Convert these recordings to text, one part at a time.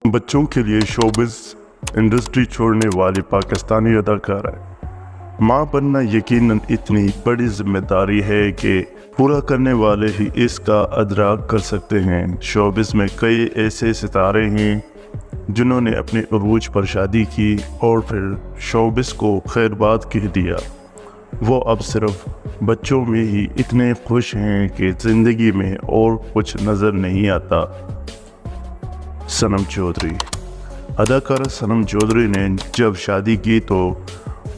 बच्चों के लिए शोबिज़ इंडस्ट्री छोड़ने वाली पाकिस्तानी अदाकारा है। माँ बनना यकीनन इतनी बड़ी जिम्मेदारी है कि पूरा करने वाले ही इसका अदराक कर सकते हैं। शोबिज़ में कई ऐसे सितारे हैं जिन्होंने अपने उरूज पर शादी की और फिर शोबिज़ को खैरबाद कह दिया। वो अब सिर्फ बच्चों में ही इतने खुश हैं कि ज़िंदगी में और कुछ नज़र नहीं आता। सनम चौधरी। अदाकारा सनम चौधरी ने जब शादी की तो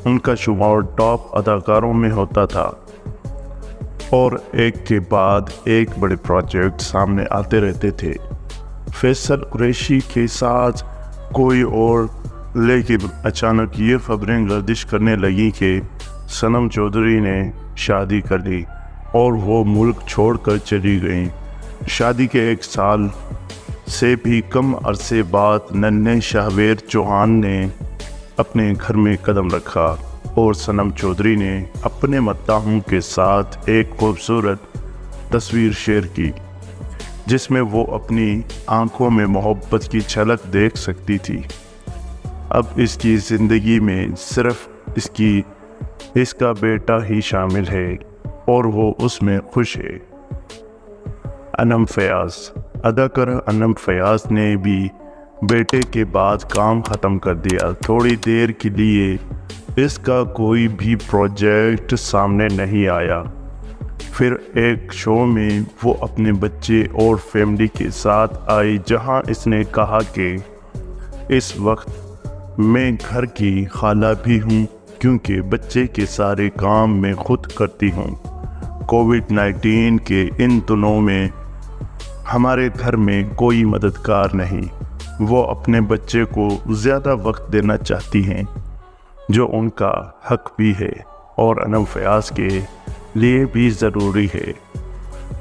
उनका शुमार टॉप अदाकारों में होता था और एक के बाद एक बड़े प्रोजेक्ट सामने आते रहते थे। फैसल कुरैशी के साथ कोई और, लेकिन अचानक ये खबरें गर्दिश करने लगी कि सनम चौधरी ने शादी कर ली और वो मुल्क छोड़कर चली गई। शादी के एक साल से भी कम अरसे बाद नन्हे शाहवेर चौहान ने अपने घर में कदम रखा और सनम चौधरी ने अपने मद्दाहों के साथ एक खूबसूरत तस्वीर शेयर की जिसमें वो अपनी आंखों में मोहब्बत की झलक देख सकती थी। अब इसकी ज़िंदगी में सिर्फ इसका बेटा ही शामिल है और वो उसमें खुश है। अनम फयाज़। अदाकारा अनम फयाज़ ने भी बेटे के बाद काम ख़त्म कर दिया। थोड़ी देर के लिए इसका कोई भी प्रोजेक्ट सामने नहीं आया। फिर एक शो में वो अपने बच्चे और फैमिली के साथ आई जहां इसने कहा कि इस वक्त मैं घर की खाला भी हूं क्योंकि बच्चे के सारे काम मैं खुद करती हूं। कोविड-19 के इन दिनों में हमारे घर में कोई मददगार नहीं। वो अपने बच्चे को ज़्यादा वक्त देना चाहती हैं जो उनका हक भी है और अनम फयाज़ के लिए भी ज़रूरी है।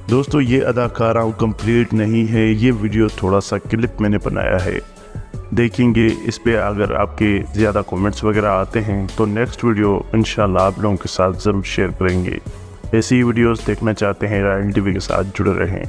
दोस्तों, ये अदाकारा कंप्लीट नहीं है, ये वीडियो थोड़ा सा क्लिप मैंने बनाया है, देखेंगे। इस पे अगर आपके ज़्यादा कमेंट्स वगैरह आते हैं तो नेक्स्ट वीडियो इंशाल्लाह आप लोगों के साथ ज़रूर शेयर करेंगे। ऐसी वीडियोस देखना चाहते हैं, रॉयल टीवी के साथ जुड़े रहें।